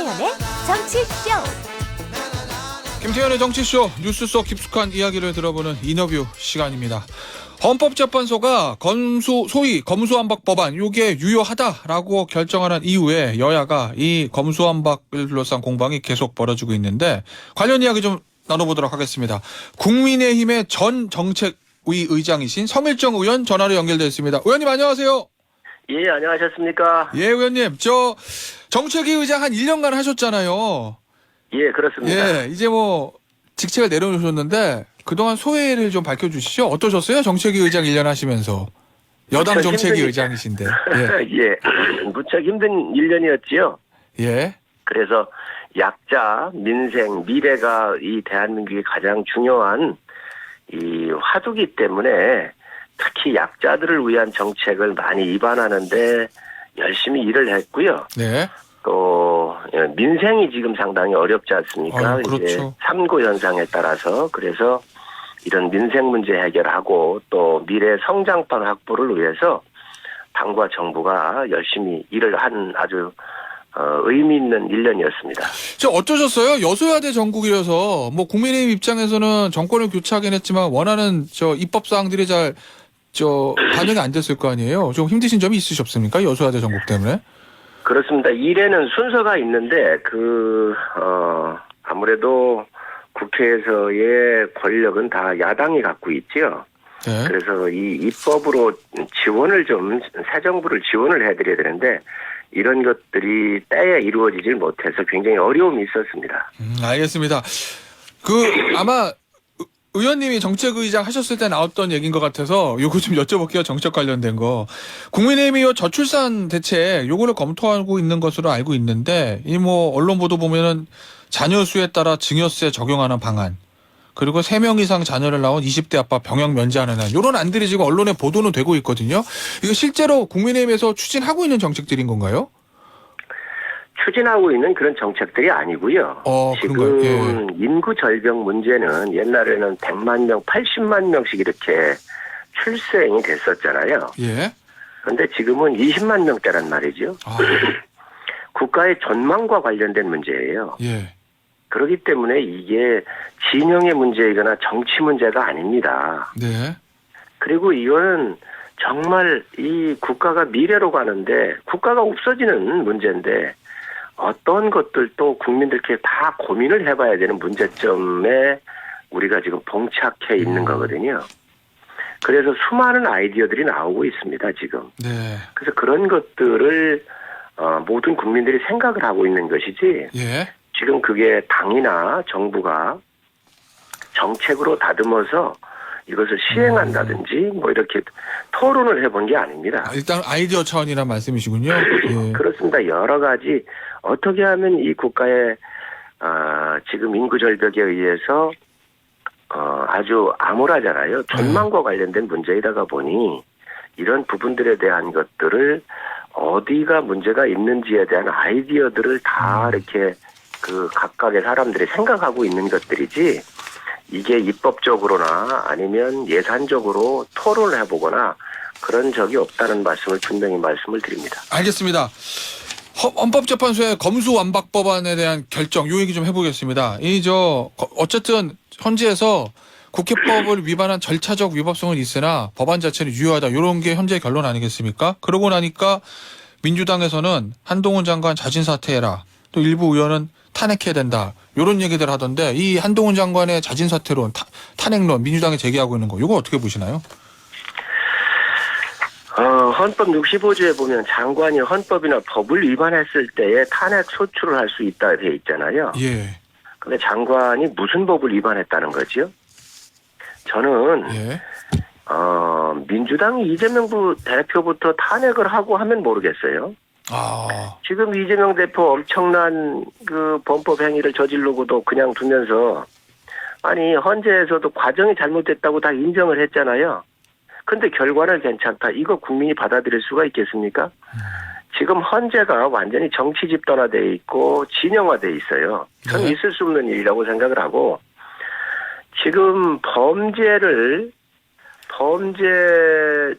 김태현의 정치쇼. 김태현의 정치쇼, 뉴스 속 깊숙한 이야기를 들어보는 인터뷰 시간입니다. 헌법재판소가 소위 검수완박 법안 요게 유효하다라고 결정하는 이후에 여야가 이 검수완박을 둘러싼 공방이 계속 벌어지고 있는데 관련 이야기 좀 나눠보도록 하겠습니다. 국민의힘의 전 정책위 의장이신 성일정 의원 전화로 연결되어 있습니다. 의원님 안녕하세요. 예, 안녕하셨습니까? 예, 의원님. 저 정책위 의장 한 1년간 하셨잖아요. 예, 그렇습니다. 예, 이제 뭐 직책을 내려놓으셨는데 그동안 소회를 좀 밝혀주시죠. 어떠셨어요? 정책위 의장 1년 하시면서. 여당 정책위 의장이신데. 예. 예, 무척 힘든 1년이었지요. 예. 그래서 약자, 민생, 미래가 이 대한민국의 가장 중요한 이 화두기 때문에 특히 약자들을 위한 정책을 많이 입안하는데 열심히 일을 했고요. 네. 또 민생이 지금 상당히 어렵지 않습니까? 그렇죠. 이제 3구 현상에 따라서 그래서 이런 민생 문제 해결하고 또 미래 성장판 확보를 위해서 당과 정부가 열심히 일을 한 아주 의미 있는 1년이었습니다. 저 어떠셨어요? 여소야대 전국이라서 뭐 국민의힘 입장에서는 정권을 교체하긴 했지만 원하는 저 입법 사항들이 잘 반영이 안 됐을 거 아니에요. 좀 힘드신 점이 있으셨습니까? 여소야대 전국 때문에? 그렇습니다. 일에는 순서가 있는데 아무래도 국회에서의 권력은 다 야당이 갖고 있죠. 네. 그래서 이 입법으로 지원을 좀 새 정부를 지원을 해드려야 되는데 이런 것들이 때에 이루어지질 못해서 굉장히 어려움이 있었습니다. 알겠습니다. 아마 의원님이 정책의장 하셨을 때 나왔던 얘기인 것 같아서 요거 좀 여쭤볼게요. 정책 관련된 거. 국민의힘이 요 저출산 대책 요거를 검토하고 있는 것으로 알고 있는데 이 뭐 언론 보도 보면은 자녀 수에 따라 증여세 적용하는 방안 그리고 3명 이상 자녀를 낳은 20대 아빠 병역 면제하는 안 요런 안들이 지금 언론에 보도는 되고 있거든요. 이거 실제로 국민의힘에서 추진하고 있는 정책들인 건가요? 추진하고 있는 그런 정책들이 아니고요. 지금 예. 인구 절벽 문제는 옛날에는 100만 명, 80만 명씩 이렇게 출생이 됐었잖아요. 예. 그런데 지금은 20만 명대란 말이죠. 국가의 전망과 관련된 문제예요. 예. 그렇기 때문에 이게 진영의 문제이거나 정치 문제가 아닙니다. 네. 그리고 이거는 정말 이 국가가 미래로 가는데 국가가 없어지는 문제인데 어떤 것들도 국민들께 다 고민을 해봐야 되는 문제점에 우리가 지금 봉착해 있는 거거든요. 그래서 수많은 아이디어들이 나오고 있습니다, 지금. 네. 그래서 그런 것들을 모든 국민들이 생각을 하고 있는 것이지 예. 지금 그게 당이나 정부가 정책으로 다듬어서 이것을 시행한다든지 뭐 이렇게 토론을 해본 게 아닙니다. 일단 아이디어 차원이란 말씀이시군요. 예. 그렇습니다. 여러 가지 어떻게 하면 이 국가의 지금 인구 절벽에 의해서 아주 암울하잖아요. 전망과 관련된 문제이다가 보니 이런 부분들에 대한 것들을 어디가 문제가 있는지에 대한 아이디어들을 다 이렇게 각각의 사람들이 생각하고 있는 것들이지 이게 입법적으로나 아니면 예산적으로 토론을 해보거나 그런 적이 없다는 말씀을 분명히 말씀을 드립니다. 알겠습니다. 헌법재판소의 검수완박 법안에 대한 결정, 요 얘기 좀 해보겠습니다. 어쨌든 현지에서 국회법을 위반한 절차적 위법성은 있으나 법안 자체는 유효하다. 이런 게 현재 결론 아니겠습니까? 그러고 나니까 민주당에서는 한동훈 장관 자진 사퇴해라. 또 일부 의원은 탄핵해야 된다. 이런 얘기들 하던데 이 한동훈 장관의 자진 사퇴론, 탄핵론 민주당이 제기하고 있는 거 이거 어떻게 보시나요? 헌법 65조에 보면 장관이 헌법이나 법을 위반했을 때에 탄핵 소추를 할 수 있다 되어 있잖아요. 예. 근데 장관이 무슨 법을 위반했다는 거죠? 저는 예. 민주당이 이재명 대표부터 탄핵을 하고 하면 모르겠어요. 지금 이재명 대표 엄청난 범법 행위를 저지르고도 그냥 두면서 아니 헌재에서도 과정이 잘못됐다고 다 인정을 했잖아요. 근데 결과는 괜찮다. 이거 국민이 받아들일 수가 있겠습니까? 지금 헌재가 완전히 정치 집단화되어 있고 진영화되어 있어요. 저는 네. 있을 수 없는 일이라고 생각을 하고 지금 범죄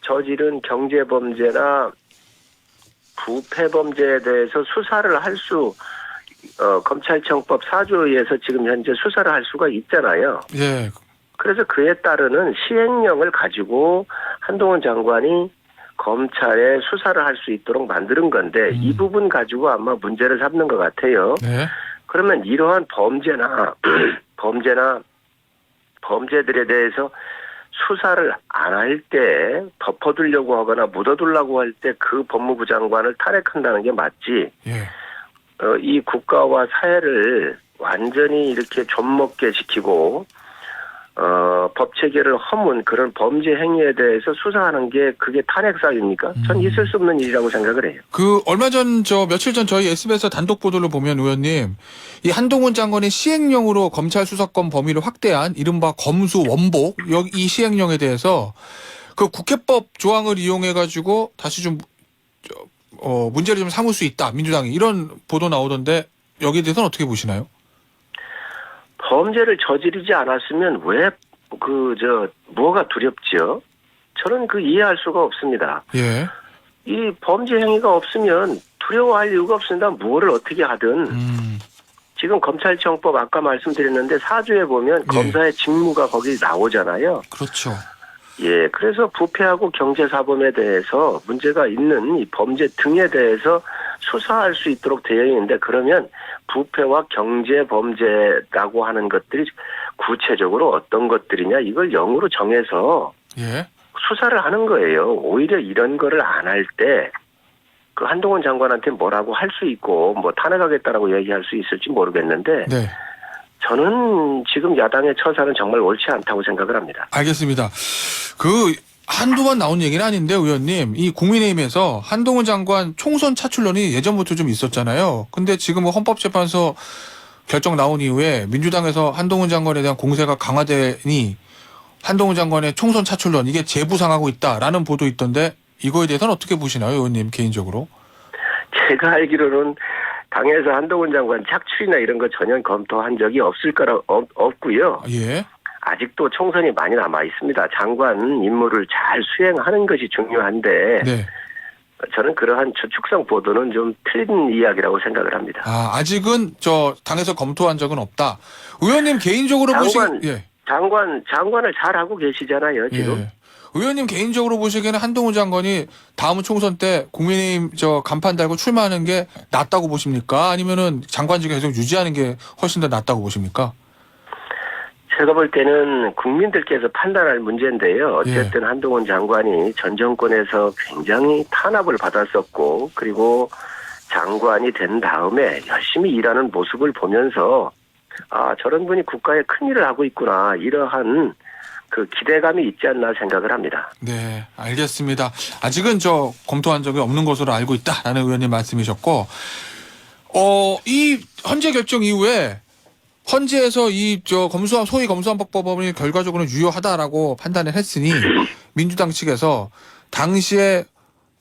저지른 경제범죄나 부패범죄에 대해서 수사를 할 수 검찰청법 4조에서 지금 현재 수사를 할 수가 있잖아요. 예. 그래서 그에 따르는 시행령을 가지고 한동훈 장관이 검찰에 수사를 할 수 있도록 만드는 건데 이 부분 가지고 아마 문제를 삼는 것 같아요. 네. 그러면 이러한 범죄들에 대해서 수사를 안 할 때 덮어두려고 하거나 묻어두려고 할 때 그 법무부 장관을 탄핵한다는 게 맞지. 예. 이 국가와 사회를 완전히 이렇게 좀먹게 시키고 법 체계를 허문 그런 범죄 행위에 대해서 수사하는 게 그게 탄핵 사유입니까? 전 있을 수 없는 일이라고 생각을 해요. 그 얼마 전 며칠 전 저희 SBS 단독 보도를 보면 의원님 이 한동훈 장관이 시행령으로 검찰 수사권 범위를 확대한 이른바 검수 원복 이 시행령에 대해서 그 국회법 조항을 이용해 가지고 다시 좀 문제를 좀 삼을 수 있다 민주당이 이런 보도 나오던데 여기에 대해서는 어떻게 보시나요? 범죄를 저지르지 않았으면 왜 뭐가 두렵죠? 저는 이해할 수가 없습니다. 예. 이 범죄 행위가 없으면 두려워할 이유가 없습니다. 뭐를 어떻게 하든. 지금 검찰청법 아까 말씀드렸는데 4조에 보면 검사의 직무가 거기 나오잖아요. 그렇죠. 예, 그래서 부패하고 경제사범에 대해서 문제가 있는 이 범죄 등에 대해서 수사할 수 있도록 되어 있는데 그러면 부패와 경제범죄라고 하는 것들이 구체적으로 어떤 것들이냐 이걸 영으로 정해서 예. 수사를 하는 거예요. 오히려 이런 거를 안 할 때 그 한동훈 장관한테 뭐라고 할 수 있고 뭐 탄핵하겠다라고 얘기할 수 있을지 모르겠는데 네. 저는 지금 야당의 처사는 정말 옳지 않다고 생각을 합니다. 알겠습니다. 한두 번 나온 얘기는 아닌데 의원님 이 국민의힘에서 한동훈 장관 총선 차출론이 예전부터 좀 있었잖아요. 근데 지금 헌법재판소 결정 나온 이후에 민주당에서 한동훈 장관에 대한 공세가 강화되니 한동훈 장관의 총선 차출론 이게 재부상하고 있다라는 보도 있던데 이거에 대해서는 어떻게 보시나요 의원님 개인적으로? 제가 알기로는 당에서 한동훈 장관 착출이나 이런 거 전혀 검토한 적이 없고요. 예. 아직도 총선이 많이 남아 있습니다. 장관 임무를 잘 수행하는 것이 중요한데 네. 저는 그러한 추측성 보도는 좀 틀린 이야기라고 생각을 합니다. 아직은 당에서 검토한 적은 없다. 의원님 개인적으로 장관을 잘 하고 계시잖아요, 지금. 예. 의원님 개인적으로 보시기에는 한동훈 장관이 다음 총선 때 국민의힘 간판 달고 출마하는 게 낫다고 보십니까? 아니면은 장관직을 계속 유지하는 게 훨씬 더 낫다고 보십니까? 제가 볼 때는 국민들께서 판단할 문제인데요. 어쨌든 한동훈 장관이 전 정권에서 굉장히 탄압을 받았었고 그리고 장관이 된 다음에 열심히 일하는 모습을 보면서 저런 분이 국가에 큰일을 하고 있구나 이러한 그 기대감이 있지 않나 생각을 합니다. 네, 알겠습니다. 아직은 검토한 적이 없는 것으로 알고 있다라는 의원님 말씀이셨고 이 헌재 결정 이후에 헌재에서 소위 검수완박법원이 결과적으로는 유효하다라고 판단을 했으니 민주당 측에서 당시에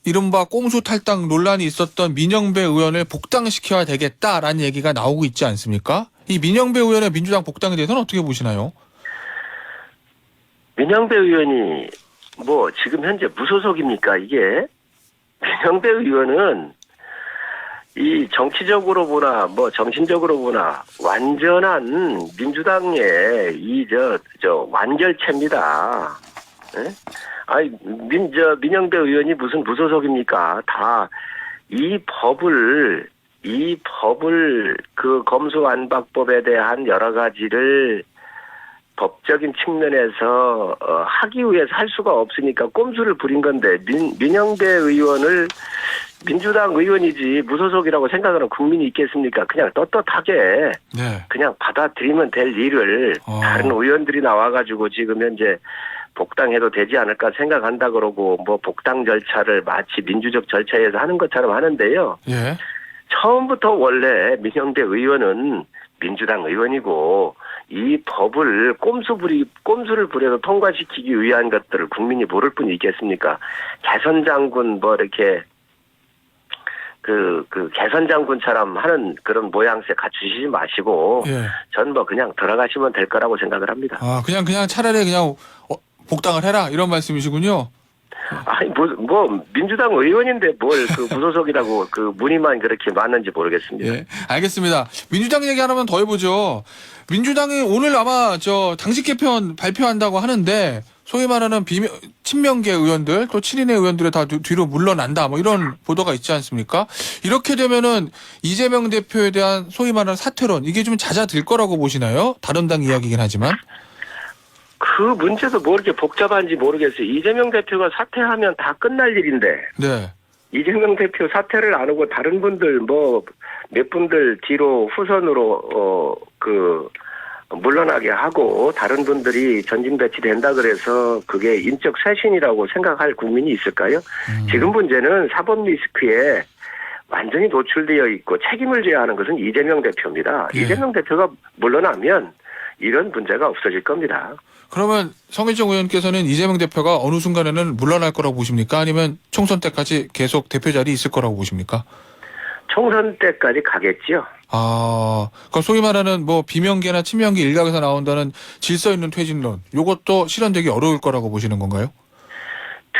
이른바 꼼수 탈당 논란이 있었던 민영배 의원을 복당시켜야 되겠다라는 얘기가 나오고 있지 않습니까? 이 민영배 의원의 민주당 복당에 대해서는 어떻게 보시나요? 민영배 의원이 지금 현재 무소속입니까 이게? 민영배 의원은 이 정치적으로 보나 정신적으로 보나 완전한 민주당의 완결체입니다. 네? 민영배 의원이 무슨 무소속입니까? 다 이 법을 그 검수완박법에 대한 여러 가지를 법적인 측면에서 하기 위해서 할 수가 없으니까 꼼수를 부린 건데 민영배 의원을 민주당 의원이지 무소속이라고 생각하는 국민이 있겠습니까? 그냥 떳떳하게 그냥 받아들이면 될 일을 다른 의원들이 나와가지고 지금 현재 복당해도 되지 않을까 생각한다 그러고 복당 절차를 마치 민주적 절차에서 하는 것처럼 하는데요. 예. 처음부터 원래 민영배 의원은 민주당 의원이고 이 법을 꼼수를 부려서 통과시키기 위한 것들을 국민이 모를 뿐이 있겠습니까? 개선 장군 이렇게 그 개선 장군처럼 하는 그런 모양새 갖추시지 마시고 전 그냥 들어가시면 될 거라고 생각을 합니다. 그냥 차라리 그냥 복당을 해라 이런 말씀이시군요. 아니, 뭐, 민주당 의원인데 뭘 그 무소속이라고 그 문의만 그렇게 많은지 모르겠습니다. 예, 알겠습니다. 민주당 얘기 하나만 더 해보죠. 민주당이 오늘 아마 당식 개편 발표한다고 하는데 소위 말하는 친명계 의원들 또 친인의 의원들이 다 뒤로 물러난다 뭐 이런 보도가 있지 않습니까? 이렇게 되면은 이재명 대표에 대한 소위 말하는 사퇴론 이게 좀 잦아들 거라고 보시나요? 다른 당 이야기긴 하지만. 그 문제도 뭐 이렇게 복잡한지 모르겠어요. 이재명 대표가 사퇴하면 다 끝날 일인데. 네. 이재명 대표 사퇴를 안 하고 다른 분들 몇 분들 뒤로 후선으로 물러나게 하고 다른 분들이 전진 배치된다 그래서 그게 인적 쇄신이라고 생각할 국민이 있을까요? 지금 문제는 사법 리스크에 완전히 노출되어 있고 책임을 져야 하는 것은 이재명 대표입니다. 예. 이재명 대표가 물러나면 이런 문제가 없어질 겁니다. 그러면 성일정 의원께서는 이재명 대표가 어느 순간에는 물러날 거라고 보십니까? 아니면 총선 때까지 계속 대표 자리에 있을 거라고 보십니까? 총선 때까지 가겠지요. 그러니까 소위 말하는 뭐 비명계나 친명계 일각에서 나온다는 질서 있는 퇴진론, 요것도 실현되기 어려울 거라고 보시는 건가요?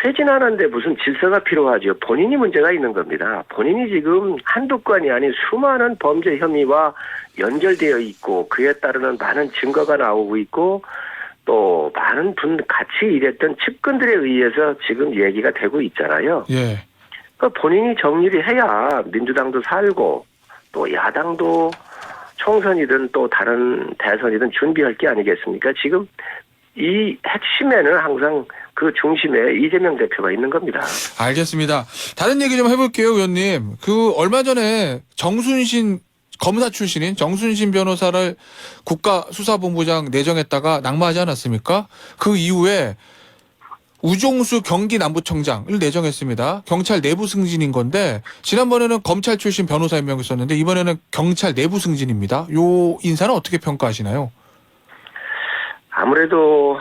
퇴진하는데 무슨 질서가 필요하죠. 본인이 문제가 있는 겁니다. 본인이 지금 한두 건이 아닌 수많은 범죄 혐의와 연결되어 있고 그에 따르는 많은 증거가 나오고 있고 또 많은 분 같이 일했던 측근들에 의해서 지금 얘기가 되고 있잖아요. 예. 그러니까 본인이 정리를 해야 민주당도 살고 또 야당도 총선이든 또 다른 대선이든 준비할 게 아니겠습니까? 지금 이 핵심에는 항상 그 중심에 이재명 대표가 있는 겁니다. 알겠습니다. 다른 얘기 좀 해볼게요, 의원님. 얼마 전에 검사 출신인 정순신 변호사를 국가수사본부장 내정했다가 낙마하지 않았습니까? 그 이후에 우종수 경기남부청장을 내정했습니다. 경찰 내부 승진인 건데 지난번에는 검찰 출신 변호사 한 명 있었는데 이번에는 경찰 내부 승진입니다. 요 인사는 어떻게 평가하시나요? 아무래도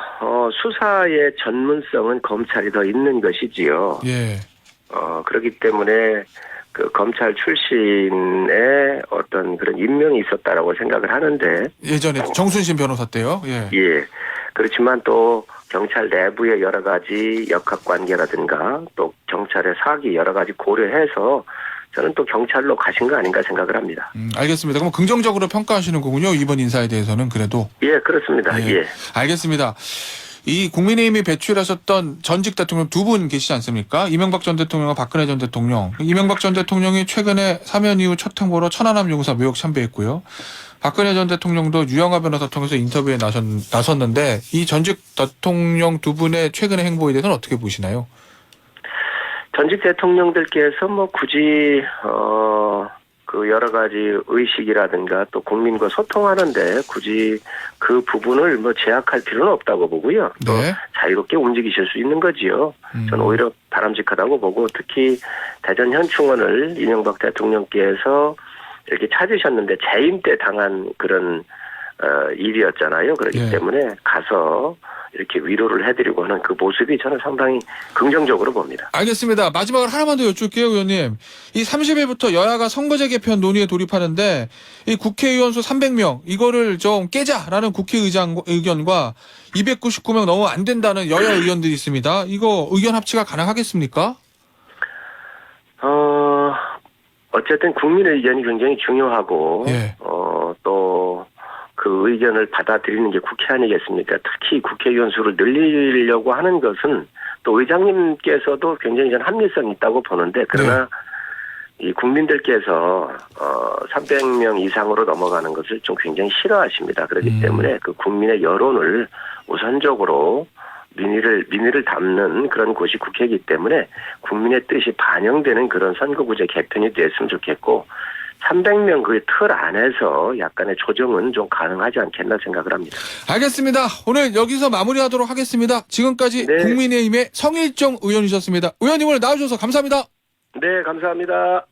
수사의 전문성은 검찰이 더 있는 것이지요. 예. 그렇기 때문에 그 검찰 출신의 어떤 그런 임명이 있었다라고 생각을 하는데 예전에 정순신 변호사 때요. 예. 예. 그렇지만 또 경찰 내부의 여러 가지 역학관계라든가 또 경찰의 사기 여러 가지 고려해서 저는 또 경찰로 가신 거 아닌가 생각을 합니다. 알겠습니다. 그럼 긍정적으로 평가하시는 거군요. 이번 인사에 대해서는 그래도. 예, 그렇습니다. 예. 알겠습니다. 이 국민의힘이 배출하셨던 전직 대통령 두 분 계시지 않습니까? 이명박 전 대통령과 박근혜 전 대통령. 이명박 전 대통령이 최근에 사면 이후 첫 행보로 천안함 용사 묘역 참배했고요. 박근혜 전 대통령도 유영하 변호사 통해서 인터뷰에 나섰는데 이 전직 대통령 두 분의 최근의 행보에 대해서는 어떻게 보시나요? 전직 대통령들께서 뭐 굳이 그 여러 가지 의식이라든가 또 국민과 소통하는데 굳이 그 부분을 뭐 제약할 필요는 없다고 보고요. 또 네. 자유롭게 움직이실 수 있는 거지요. 저는 오히려 바람직하다고 보고 특히 대전 현충원을 이명박 대통령께서 이렇게 찾으셨는데 재임 때 당한 그런 일이었잖아요. 그렇기 네. 때문에 가서 이렇게 위로를 해드리고 하는 그 모습이 저는 상당히 긍정적으로 봅니다. 알겠습니다. 마지막으로 하나만 더 여쭐게요, 의원님. 이 30일부터 여야가 선거제 개편 논의에 돌입하는데 이 국회의원 수 300명 이거를 좀 깨자라는 국회의장 의견과 299명 너무 안 된다는 여야 의원들이 있습니다. 이거 의견 합치가 가능하겠습니까? 어쨌든 국민의 의견이 굉장히 중요하고 예. 또 그 의견을 받아들이는 게 국회 아니겠습니까? 특히 국회의원 수를 늘리려고 하는 것은 또 의장님께서도 굉장히 전 합리성이 있다고 보는데 그러나 이 국민들께서 300명 이상으로 넘어가는 것을 좀 굉장히 싫어하십니다. 그렇기 때문에 그 국민의 여론을 우선적으로 민의를 담는 그런 곳이 국회이기 때문에 국민의 뜻이 반영되는 그런 선거구제 개편이 됐으면 좋겠고 300명 그 틀 안에서 약간의 조정은 좀 가능하지 않겠나 생각을 합니다. 알겠습니다. 오늘 여기서 마무리하도록 하겠습니다. 지금까지 네. 국민의힘의 성일정 의원이셨습니다. 의원님 오늘 나와주셔서 감사합니다. 네, 감사합니다.